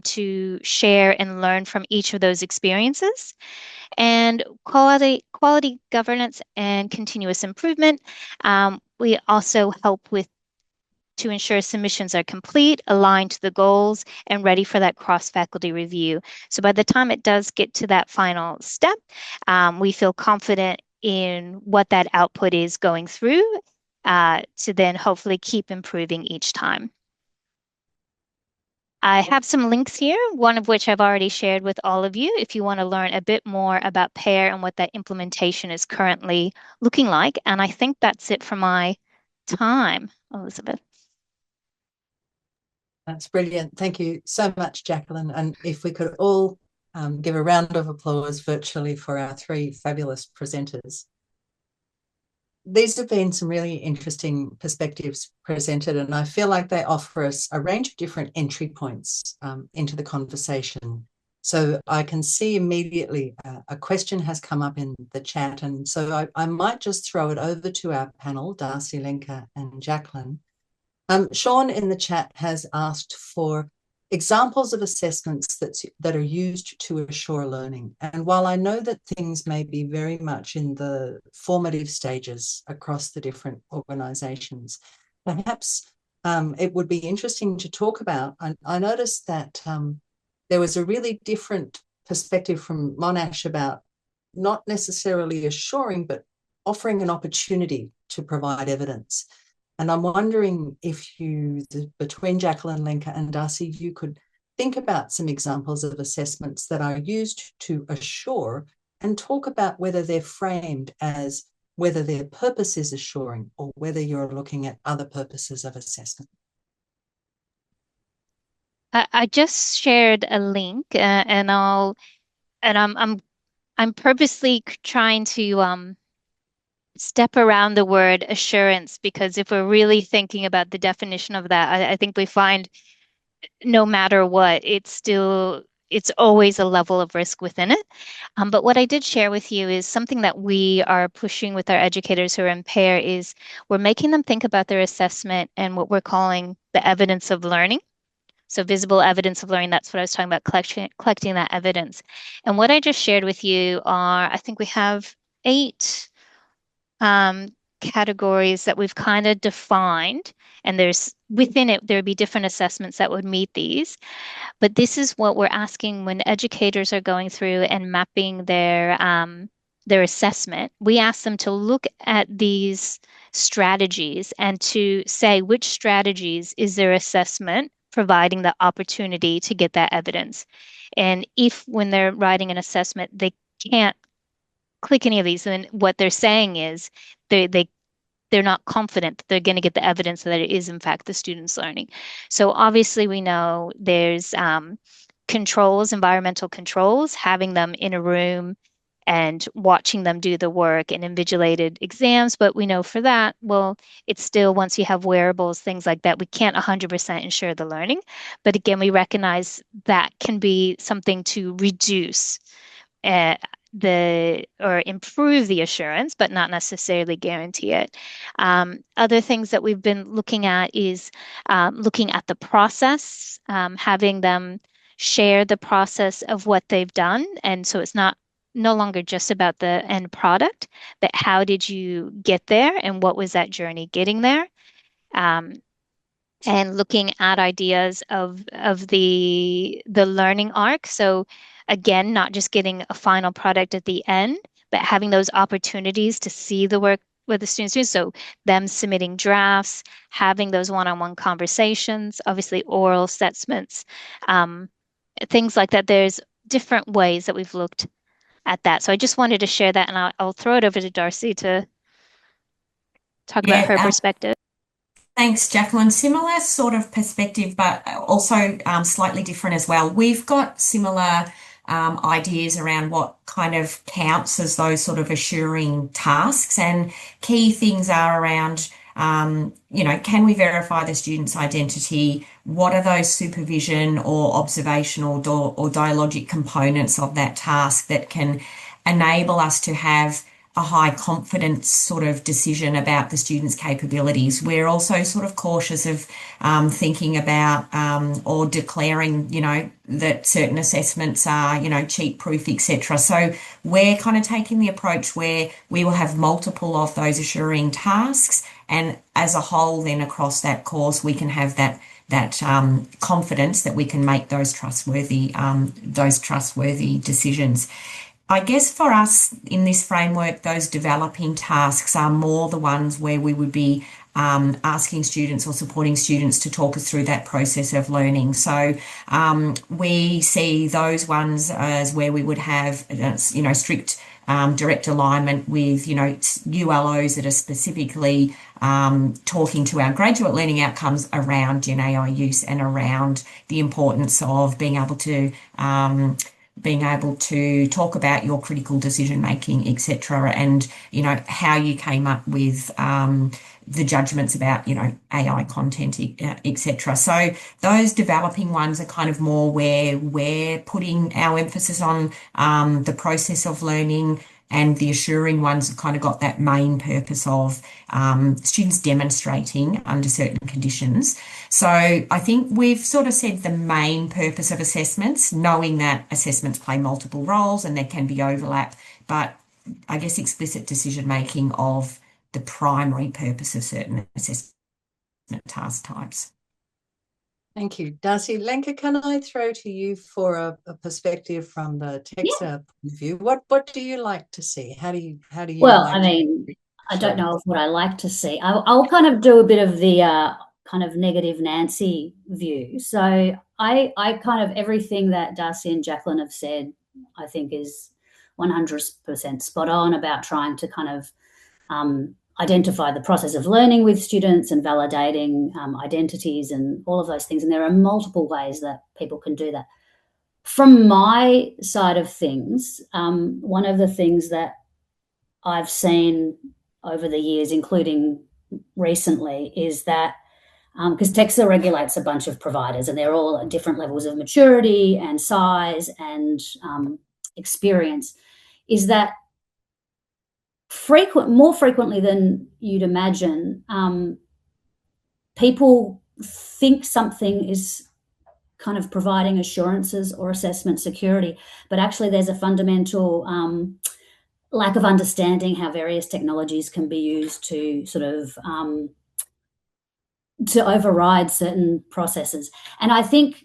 to share and learn from each of those experiences. And quality governance and continuous improvement. We also help to ensure submissions are complete, aligned to the goals, and ready for that cross-faculty review. So by the time it does get to that final step, we feel confident in what that output is going through to then hopefully keep improving each time. I have some links here, one of which I've already shared with all of you if you want to learn a bit more about PAIR and what that implementation is currently looking like. And I think that's it for my time, Elizabeth. That's brilliant. Thank you so much, Jacqueline. And if we could all give a round of applause virtually for our 3 fabulous presenters. These have been some really interesting perspectives presented, and I feel like they offer us a range of different entry points into the conversation. So I can see immediately a question has come up in the chat, and so I might just throw it over to our panel, Darcy, Lenka and Jacqueline. Sean in the chat has asked for examples of assessments that are used to assure learning. And while I know that things may be very much in the formative stages across the different organisations, perhaps it would be interesting to talk about. I noticed that there was a really different perspective from Monash about not necessarily assuring, but offering an opportunity to provide evidence. And I'm wondering if you, between Jacqueline, Lenka and Darcy, you could think about some examples of assessments that are used to assure and talk about whether they're framed as whether their purpose is assuring or whether you're looking at other purposes of assessment. I just shared a link, and I'm purposely trying to step around the word assurance, because if we're really thinking about the definition of that, I think we find no matter what, it's always a level of risk within it. But what I did share with you is something that we are pushing with our educators who are in pair is we're making them think about their assessment and what we're calling the evidence of learning. So visible evidence of learning, that's what I was talking about, collecting that evidence. And what I just shared with you are, I think we have 8 categories that we've kind of defined, and there's within it, there would be different assessments that would meet these. But this is what we're asking when educators are going through and mapping their assessment. We ask them to look at these strategies and to say which strategies is their assessment providing the opportunity to get that evidence. And if when they're writing an assessment, they can't click any of these, then what they're saying is they're not confident that they're going to get the evidence that it is in fact the student's learning. So obviously we know there's controls, environmental controls, having them in a room and watching them do the work and invigilated exams. But we know for that, well, it's still, once you have wearables, things like that, we can't 100% ensure the learning. But again, we recognize that can be something to reduce or improve the assurance, but not necessarily guarantee it. Other things that we've been looking at is looking at the process, having them share the process of what they've done. And so it's no longer just about the end product, but how did you get there and what was that journey getting there? And looking at ideas of the learning arc. So again, not just getting a final product at the end, but having those opportunities to see the work with the students do. So them submitting drafts, having those one-on-one conversations, obviously oral assessments, things like that. There's different ways that we've looked at that. So I just wanted to share that, and I'll throw it over to Darcy to talk about her perspective. Thanks, Jacqueline. Similar sort of perspective, but also slightly different as well. We've got similar ideas around what kind of counts as those sort of assuring tasks, and key things are around, can we verify the student's identity? What are those supervision or observational or dialogic components of that task that can enable us to have a high confidence sort of decision about the student's capabilities? We're also sort of cautious of thinking about or declaring, that certain assessments are, cheat proof, etc. So we're kind of taking the approach where we will have multiple of those assuring tasks, and as a whole, then across that course, we can have that confidence that we can make those trustworthy decisions. I guess for us in this framework, those developing tasks are more the ones where we would be asking students or supporting students to talk us through that process of learning. So we see those ones as where we would have, strict direct alignment with, ULOs that are specifically talking to our graduate learning outcomes around Gen AI use and around the importance of being able to being able to talk about your critical decision making, etc., and how you came up with the judgments about AI content, etc. So those developing ones are kind of more where we're putting our emphasis on the process of learning, and the assuring ones have kind of got that main purpose of students demonstrating under certain conditions. So I think we've sort of said the main purpose of assessments, knowing that assessments play multiple roles and there can be overlap, but I guess explicit decision making of the primary purpose of certain assessment task types. Thank you. Darcy. Lenka, can I throw to you for a perspective from the TEXA point of view? What do you like to see? How do you Well, like I mean, I don't know what I like to see. I'll kind of do a bit of the kind of negative Nancy view. So I kind of, everything that Darcy and Jacqueline have said, I think is 100% spot on about trying to kind of identify the process of learning with students and validating identities and all of those things. And there are multiple ways that people can do that. From my side of things, one of the things that I've seen over the years, including recently, is that because TEXA regulates a bunch of providers and they're all at different levels of maturity and size and experience, is that more frequently than you'd imagine, people think something is kind of providing assurances or assessment security, but actually there's a fundamental lack of understanding how various technologies can be used to sort of to override certain processes. And I think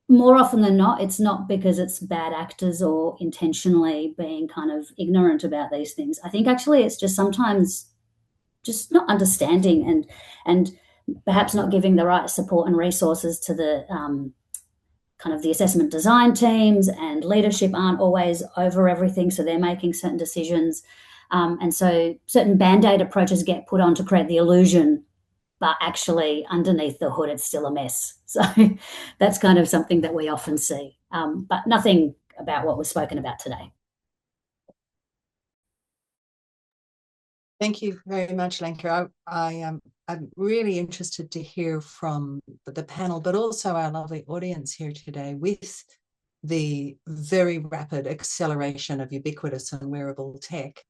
more often than not, it's not because it's bad actors or intentionally being kind of ignorant about these things. I think actually it's just sometimes just not understanding and perhaps not giving the right support and resources to the kind of the assessment design teams, and leadership aren't always over everything, so they're making certain decisions. And so certain band-aid approaches get put on to create the illusion, but actually underneath the hood, it's still a mess. So that's kind of something that we often see, but nothing about what was spoken about today. Thank you very much, Lenka. I'm really interested to hear from the panel, but also our lovely audience here today with the very rapid acceleration of ubiquitous and wearable tech.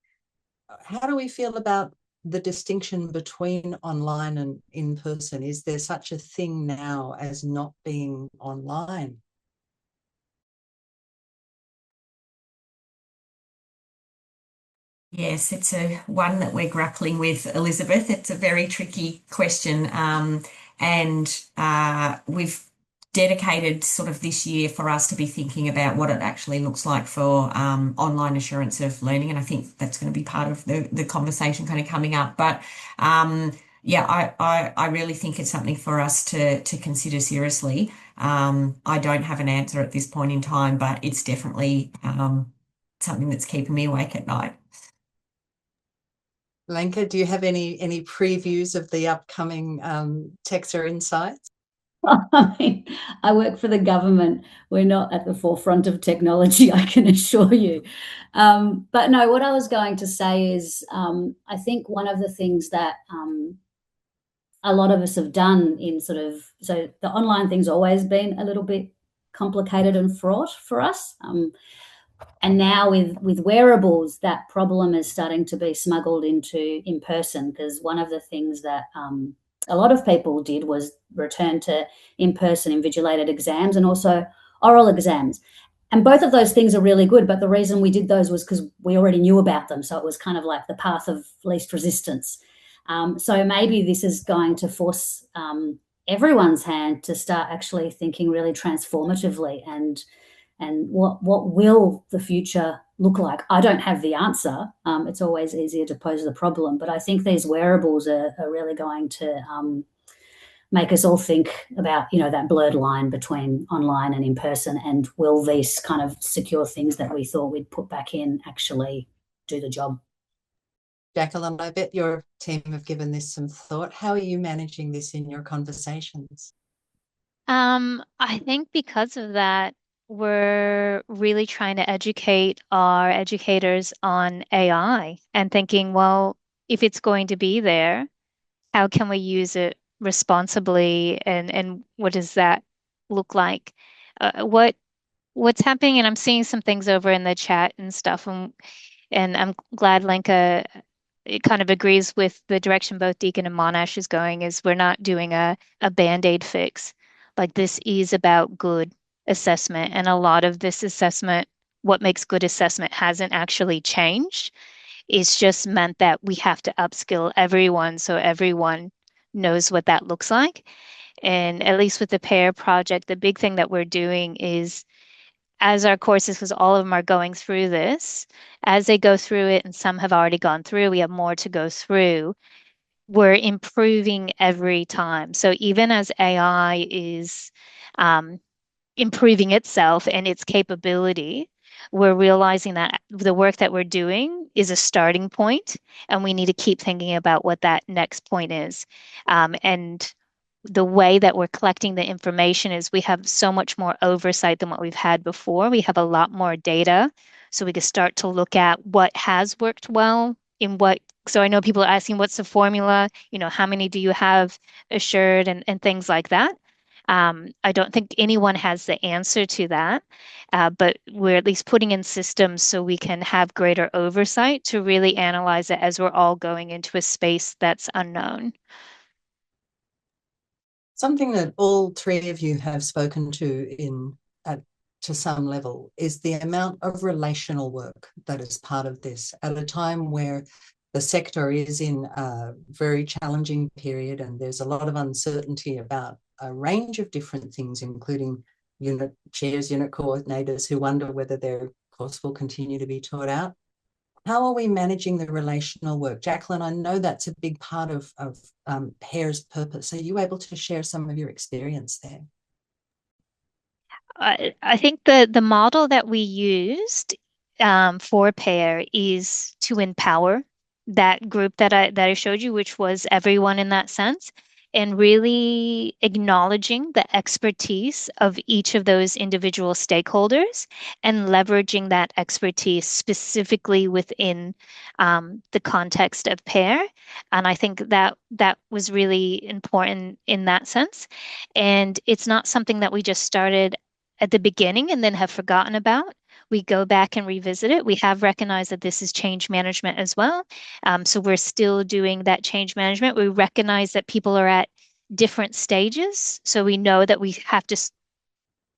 How do we feel about the distinction between online and in person? Is there such a thing now as not being online? Yes, it's one that we're grappling with, Elizabeth. It's a very tricky question, and we've dedicated sort of this year for us to be thinking about what it actually looks like for online assurance of learning, and I think that's going to be part of the conversation kind of coming up. But yeah, I really think it's something for us to consider seriously. I don't have an answer at this point in time, but it's definitely something that's keeping me awake at night. Lenka, do you have any previews of the upcoming TEXA insights? I mean, I work for the government. We're not at the forefront of technology, I can assure you. But no, what I was going to say is I think one of the things that a lot of us have done in sort of, so the online thing's always been a little bit complicated and fraught for us. And now with wearables, that problem is starting to be smuggled into in person, because one of the things that a lot of people did was return to in-person invigilated exams and also oral exams. And both of those things are really good, but the reason we did those was because we already knew about them. So it was kind of like the path of least resistance. So maybe this is going to force everyone's hand to start actually thinking really transformatively and what will the future look like? I don't have the answer. It's always easier to pose the problem, but I think these wearables are really going to make us all think about, that blurred line between online and in person, and will these kind of secure things that we thought we'd put back in actually do the job? Jacqueline, I bet your team have given this some thought. How are you managing this in your conversations? I think because of that, we're really trying to educate our educators on AI and thinking, well, if it's going to be there, how can we use it responsibly, and what does that look like? What's happening, and I'm seeing some things over in the chat and stuff, and I'm glad Lenka it kind of agrees with the direction both Deacon and Monash is going, is we're not doing a band-aid fix. Like, this is about good assessment. And a lot of this assessment, what makes good assessment hasn't actually changed. It's just meant that we have to upskill everyone so everyone knows what that looks like. And at least with the PAIR project, the big thing that we're doing is, as our courses, because all of them are going through this, as they go through it, and some have already gone through, we have more to go through, we're improving every time. So even as AI is improving itself and its capability, we're realizing that the work that we're doing is a starting point, and we need to keep thinking about what that next point is. And the way that we're collecting the information is we have so much more oversight than what we've had before. We have a lot more data, so we can start to look at what has worked well in what. So I know people are asking, what's the formula? How many do you have assured, and things like that. I don't think anyone has the answer to that, but we're at least putting in systems so we can have greater oversight to really analyze it as we're all going into a space that's unknown. Something that all three of you have spoken to to some level is the amount of relational work that is part of this at a time where the sector is in a very challenging period, and there's a lot of uncertainty about a range of different things, including unit chairs, unit coordinators who wonder whether their course will continue to be taught out. How are we managing the relational work? Jacqueline, I know that's a big part of PAIR's purpose. Are you able to share some of your experience there? I think the model that we used for PAIR is to empower that group that I showed you, which was everyone in that sense, and really acknowledging the expertise of each of those individual stakeholders and leveraging that expertise specifically within the context of PAIR. And I think that was really important in that sense. And it's not something that we just started at the beginning and then have forgotten about. We go back and revisit it. We have recognized that this is change management as well. So we're still doing that change management. We recognize that people are at different stages. So we know that we have to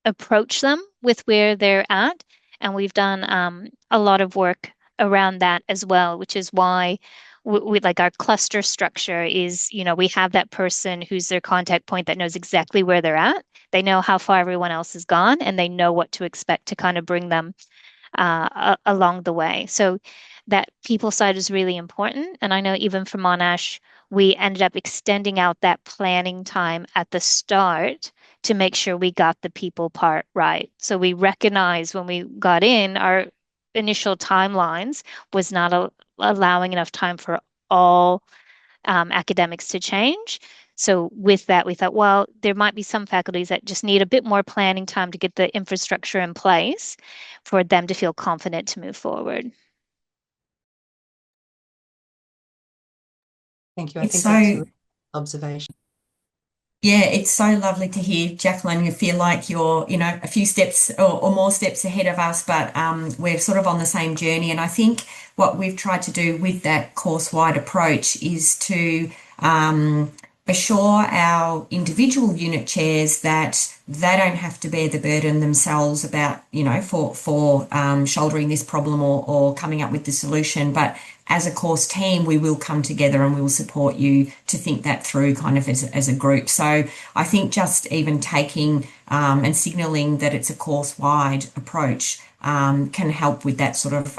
approach them with where they're at. And we've done a lot of work around that as well, which is why we like our cluster structure is, we have that person who's their contact point that knows exactly where they're at. They know how far everyone else has gone, and they know what to expect to kind of bring them along the way. So that people side is really important. And I know even for Monash, we ended up extending out that planning time at the start to make sure we got the people part right. So we recognized when we got in, our initial timelines was not allowing enough time for all academics to change. So with that, we thought, well, there might be some faculties that just need a bit more planning time to get the infrastructure in place for them to feel confident to move forward. Thank you. I think that's a good observation. Yeah, it's so lovely to hear, Jacqueline. You feel like you're, a few steps or more steps ahead of us, but we're sort of on the same journey. And I think what we've tried to do with that course-wide approach is to assure our individual unit chairs that they don't have to bear the burden themselves about, for shouldering this problem or coming up with the solution. But as a course team, we will come together and we will support you to think that through kind of as a group. So I think just even taking and signalling that it's a course-wide approach can help with that sort of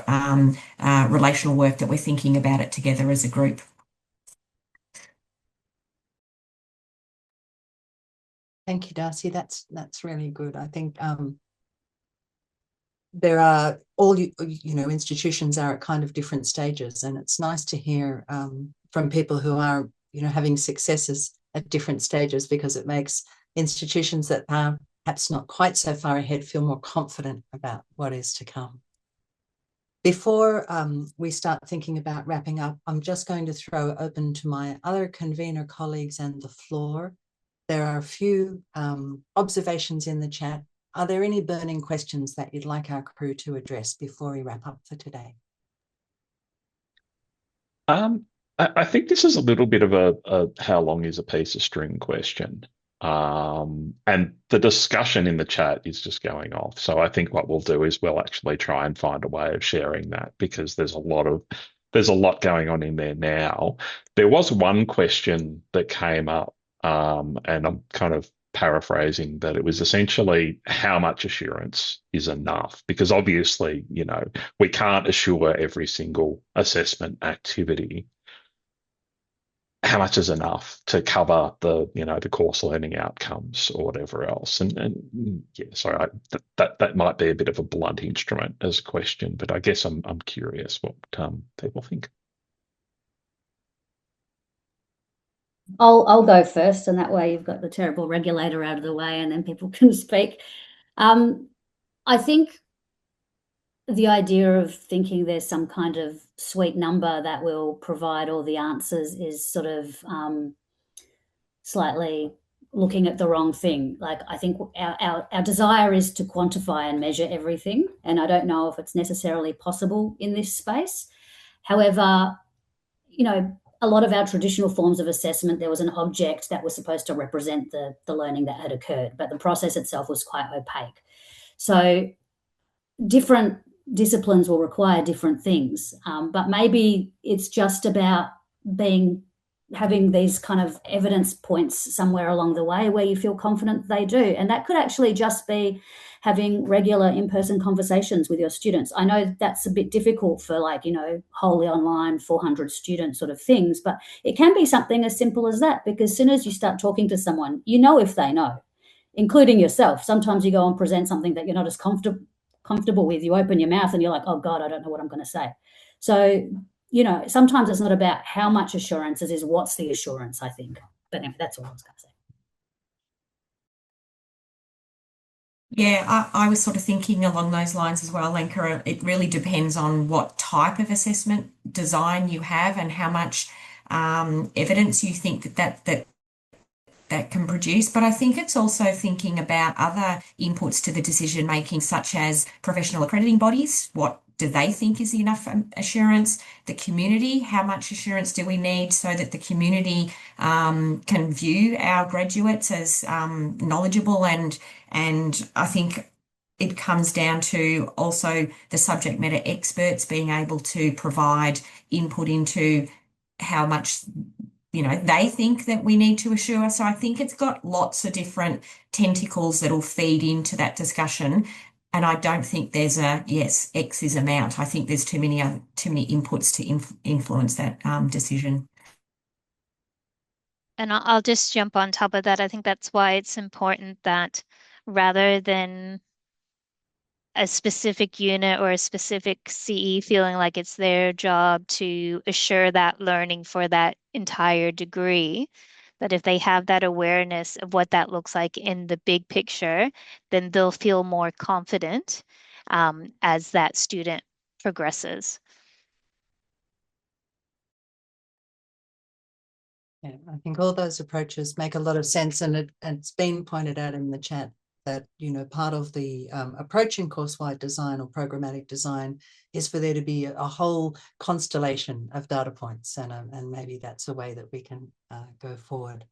relational work that we're thinking about it together as a group. Thank you, Darcy. That's really good. I think there are institutions are at kind of different stages, and it's nice to hear from people who are having successes at different stages, because it makes institutions that have perhaps not quite so far ahead, feel more confident about what is to come. Before we start thinking about wrapping up, I'm just going to throw open to my other convener colleagues and the floor. There are a few observations in the chat. Are there any burning questions that you'd like our crew to address before we wrap up for today? I think this is a little bit of a how long is a piece of string question. And the discussion in the chat is just going off. So I think what we'll do is we'll actually try and find a way of sharing that, because there's a lot going on in there now. There was one question that came up, and I'm kind of paraphrasing, that it was essentially how much assurance is enough, because obviously, we can't assure every single assessment activity. How much is enough to cover the course learning outcomes or whatever else? And yeah, sorry, that might be a bit of a blunt instrument as a question, but I guess I'm curious what people think. I'll go first, and that way you've got the terrible regulator out of the way, and then people can speak. I think the idea of thinking there's some kind of sweet number that will provide all the answers is sort of slightly looking at the wrong thing. Like, I think our desire is to quantify and measure everything, and I don't know if it's necessarily possible in this space. However, a lot of our traditional forms of assessment, there was an object that was supposed to represent the learning that had occurred, but the process itself was quite opaque. So different disciplines will require different things, but maybe it's just about having these kind of evidence points somewhere along the way where you feel confident they do. And that could actually just be having regular in-person conversations with your students. I know that's a bit difficult for wholly online 400 student sort of things, but it can be something as simple as that, because as soon as you start talking to someone, if they know, including yourself. Sometimes you go and present something that you're not as comfortable with. You open your mouth and you're like, oh God, I don't know what I'm going to say. So, sometimes it's not about how much assurance, it is what's the assurance, I think. But anyway, that's all I was going to say. Yeah, I was sort of thinking along those lines as well, Lenka. It really depends on what type of assessment design you have and how much evidence you think that can produce. But I think it's also thinking about other inputs to the decision making, such as professional accrediting bodies. What do they think is enough assurance? The community, how much assurance do we need so that the community can view our graduates as knowledgeable? And I think it comes down to also the subject matter experts being able to provide input into how much they think that we need to assure. So I think it's got lots of different tentacles that will feed into that discussion. And I don't think there's X is amount. I think there's too many inputs to influence that decision. And I'll just jump on top of that. I think that's why it's important that rather than a specific unit or a specific CE feeling like it's their job to assure that learning for that entire degree, that if they have that awareness of what that looks like in the big picture, then they'll feel more confident as that student progresses. Yeah, I think all those approaches make a lot of sense, and it's been pointed out in the chat that part of the approach in course-wide design or programmatic design is for there to be a whole constellation of data points, and maybe that's a way that we can go forward.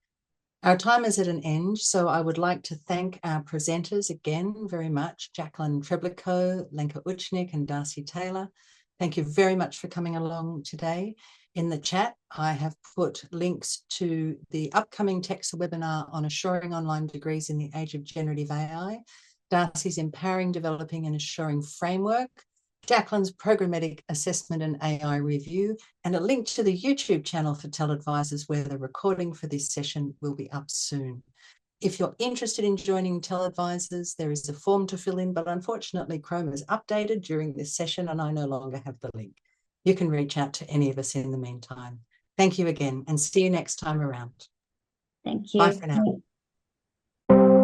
Our time is at an end, so I would like to thank our presenters again very much, Jacqueline Treblico, Lenka Uchnik, and Darcy Taylor. Thank you very much for coming along today. In the chat, I have put links to the upcoming TELedvisors webinar on assuring online degrees in the age of generative AI, Darcy's Empowering, Developing and Assuring Framework, Jacqueline's Programmatic Assessment and AI Review, and a link to the YouTube channel for TELedvisors, where the recording for this session will be up soon. If you're interested in joining TELedvisors, there is a form to fill in, but unfortunately Chrome is updated during this session and I no longer have the link. You can reach out to any of us in the meantime. Thank you again, and see you next time around. Thank you. Bye for now.